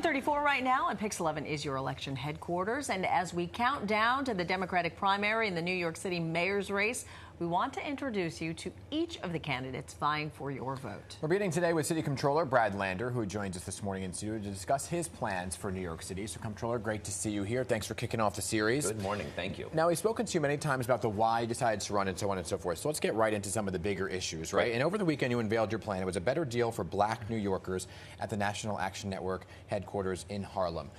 7:34 right now, and Pix 11 is your election headquarters. And as we count down to the Democratic primary in the New York City mayor's race, we want to introduce you to each of the candidates vying for your vote. We're meeting today with City Comptroller Brad Lander, who joins us this morning in studio to discuss his plans for New York City. So, Comptroller, great to see you here. Thanks for kicking off the series. Good morning. Thank you. Now, we've spoken to you many times about the why you decided to run and so on and so forth. So let's get right into some of the bigger issues, right? And over the weekend, you unveiled your plan. It was a better deal for black New Yorkers at the National Action Network headquarters in Harlem.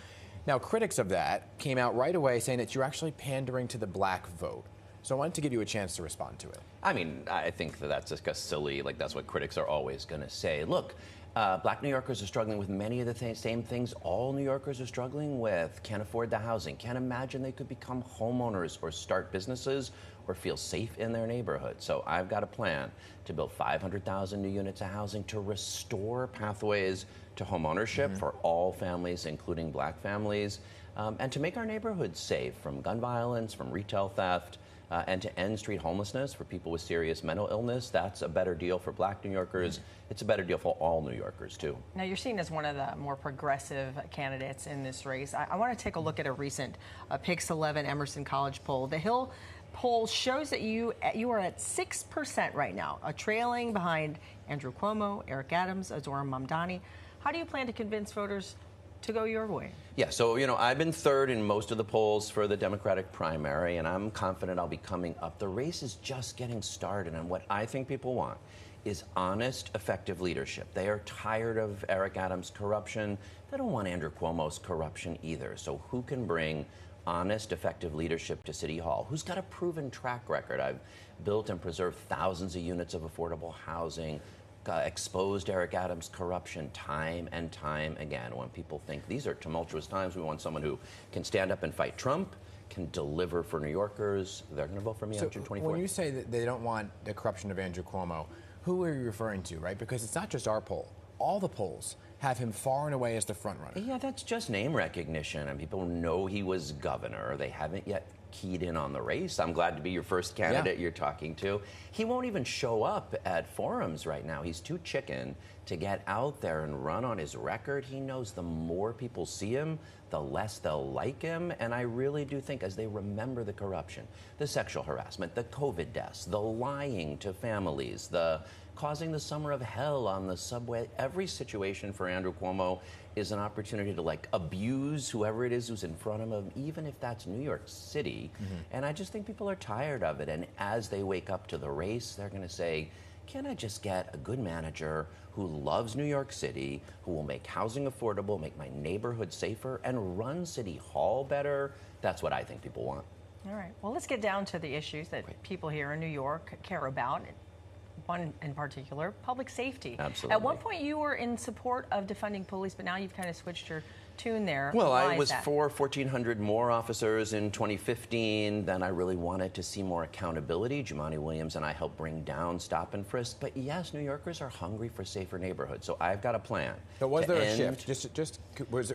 Now, critics of that came out right away saying that you're actually pandering to the black vote. So I wanted to give you a chance to respond to it. I mean, I think that's just silly. Like, that's what critics are always going to say. Look, black New Yorkers are struggling with many of the same things all New Yorkers are struggling with. Can't afford the housing. Can't imagine they could become homeowners or start businesses or feel safe in their neighborhood. So I've got a plan to build 500,000 new units of housing to restore pathways to homeownership for all families, including black families, and to make our neighborhoods safe from gun violence, from retail theft, and to end street homelessness for people with serious mental illness. That's a better deal for black New Yorkers. It's a better deal for all New Yorkers, too. Now, you're seen as one of the more progressive candidates in this race. I want to take a look at a recent Pix 11 Emerson College poll. The Hill poll shows that you are at 6% right now, trailing behind Andrew Cuomo, Eric Adams, Azora Mamdani. How do you plan to convince voters to go your way? Yeah, so, I've been third in most of the polls for the Democratic primary, and I'm confident I'll be coming up. The race is just getting started, and what I think people want is honest, effective leadership. They are tired of Eric Adams' corruption. They don't want Andrew Cuomo's corruption either. So who can bring honest, effective leadership to City Hall? Who's got a proven track record? I've built and preserved thousands of units of affordable housing, exposed Eric Adams' corruption time and time again. When people think these are tumultuous times, we want someone who can stand up and fight Trump, can deliver for New Yorkers. They're going to vote for me on June 24th. When you say that they don't want the corruption of Andrew Cuomo, who are you referring to, right? Because it's not just our poll. All the polls have him far and away as the front runner. Yeah, that's just name recognition, and people know he was governor. They haven't yet keyed in on the race. I'm glad to be your first candidate you're talking to. He won't even show up at forums right now. He's too chicken to get out there and run on his record. He knows the more people see him, the less they'll like him. And I really do think as they remember the corruption, the sexual harassment, the COVID deaths, the lying to families, the causing the summer of hell on the subway, every situation for Andrew Cuomo is an opportunity to abuse whoever it is who's in front of him, even if that's New York City. And I just think people are tired of it. And as they wake up to the race, they're going to say, can I just get a good manager who loves New York City, who will make housing affordable, make my neighborhood safer, and run City Hall better? That's what I think people want. All right. Well, let's get down to the issues that people here in New York care about. One in particular, public safety. Absolutely. At one point, you were in support of defunding police, but now you've kind of switched your tune there. Well, Why I was is that? for 1,400 more officers in 2015. Then I really wanted to see more accountability. Jumaane Williams and I helped bring down stop and frisk. But yes, New Yorkers are hungry for safer neighborhoods. So I've got a plan. So was there a shift?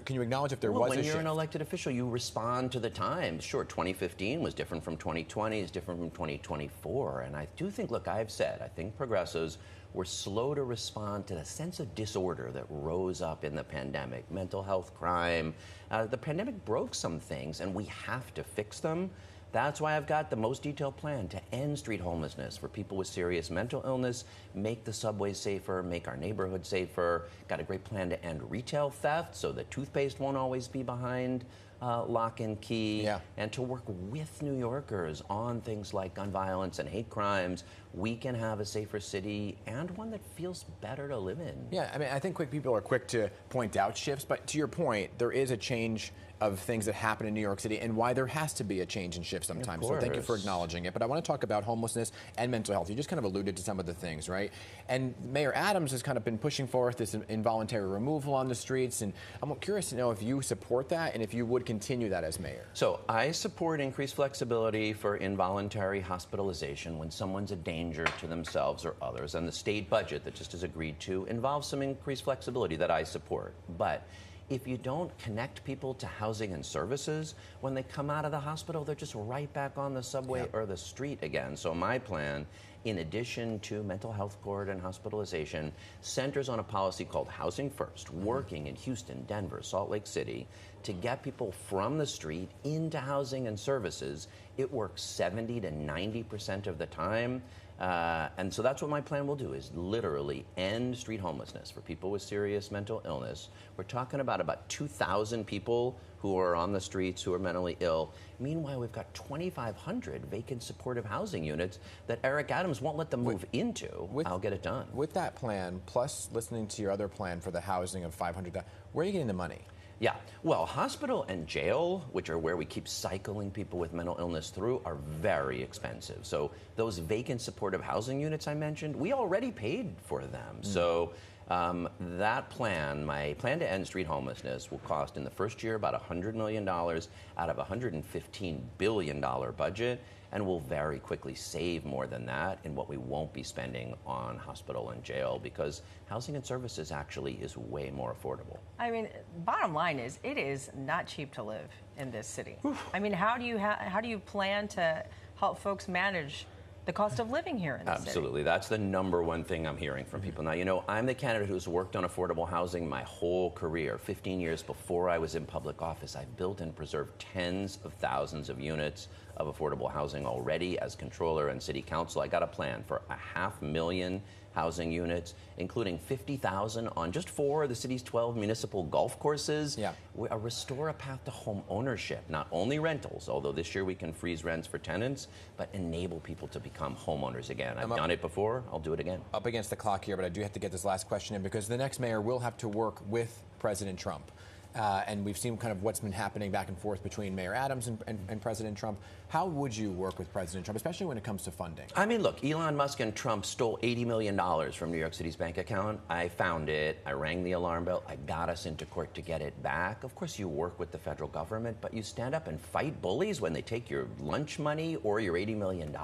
Can you acknowledge if there was a shift? When you're an elected official, you respond to the times. Sure, 2015 was different from 2020, is different from 2024. And I do think, look, I think progressives were slow to respond to the sense of disorder that rose up in the pandemic, mental health crime. The pandemic broke some things, and we have to fix them. That's why I've got the most detailed plan to end street homelessness for people with serious mental illness, make the subways safer, make our neighborhoods safer. Got a great plan to end retail theft so that toothpaste won't always be behind lock and key, and to work with New Yorkers on things like gun violence and hate crimes. We can have a safer city and one that feels better to live in. Yeah, I mean, I think people are quick to point out shifts, but to your point, there is a change of things that happen in New York City and why there has to be a change in shift sometimes. So thank you for acknowledging it. But I want to talk about homelessness and mental health. You just kind of alluded to some of the things, right? And Mayor Adams has kind of been pushing forth this involuntary removal on the streets. And I'm curious to know if you support that and if you would continue that as mayor. So I support increased flexibility for involuntary hospitalization when someone's a danger to themselves or others. And the state budget that just is agreed to involves some increased flexibility that I support. But if you don't connect people to housing and services, when they come out of the hospital, they're just right back on the subway or the street again. So my plan in addition to mental health court and hospitalization, centers on a policy called Housing First, working in Houston, Denver, Salt Lake City to get people from the street into housing and services. It works 70 to 90% of the time. And so that's what my plan will do, is literally end street homelessness for people with serious mental illness. We're talking about 2,000 people who are on the streets who are mentally ill. Meanwhile, we've got 2,500 vacant supportive housing units that Eric Adams won't let them move into. I'll get it done. With that plan, plus listening to your other plan for the housing of 500, where are you getting the money? Yeah, well, hospital and jail, which are where we keep cycling people with mental illness through, are very expensive. So those vacant supportive housing units I mentioned, we already paid for them. So that plan, my plan to end street homelessness, will cost in the first year about $100 million out of a $115 billion budget, and will very quickly save more than that in what we won't be spending on hospital and jail, because housing and services actually is way more affordable. I mean, bottom line is, it is not cheap to live in this city. I mean, how do you plan to help folks manage the cost of living here in the city? Absolutely. That's the number one thing I'm hearing from people. Now, you know, I'm the candidate who's worked on affordable housing my whole career. 15 years before I was in public office, I've built and preserved tens of thousands of units of affordable housing already as controller and city council. I got a plan for 500,000 housing units, including 50,000 on just 4 of the city's 12 municipal golf courses. Yeah. Restore a path to home ownership, not only rentals, although this year we can freeze rents for tenants, but enable people to become homeowners again. I've done it before, I'll do it again. Up against the clock here, but I do have to get this last question in, because the next mayor will have to work with President Trump. And we've seen kind of what's been happening back and forth between Mayor Adams and President Trump. How would you work with President Trump, especially when it comes to funding? I mean, look, Elon Musk and Trump stole $80 million from New York City's bank account. I found it. I rang the alarm bell. I got us into court to get it back. Of course, you work with the federal government, but you stand up and fight bullies when they take your lunch money or your $80 million.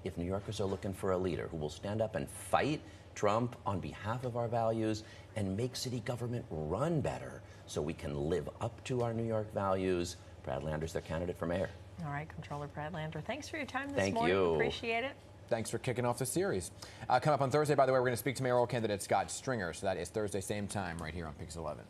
If New Yorkers are looking for a leader who will stand up and fight Trump on behalf of our values and make city government run better so we can live up to our New York values, Brad Lander's their candidate for mayor. All right, Comptroller Brad Lander, thanks for your time this Thank morning. you. Appreciate it. Thanks for kicking off the series. Coming up on Thursday, by the way, we're going to speak to mayoral candidate Scott Stringer. So that is Thursday, same time, right here on Pix 11.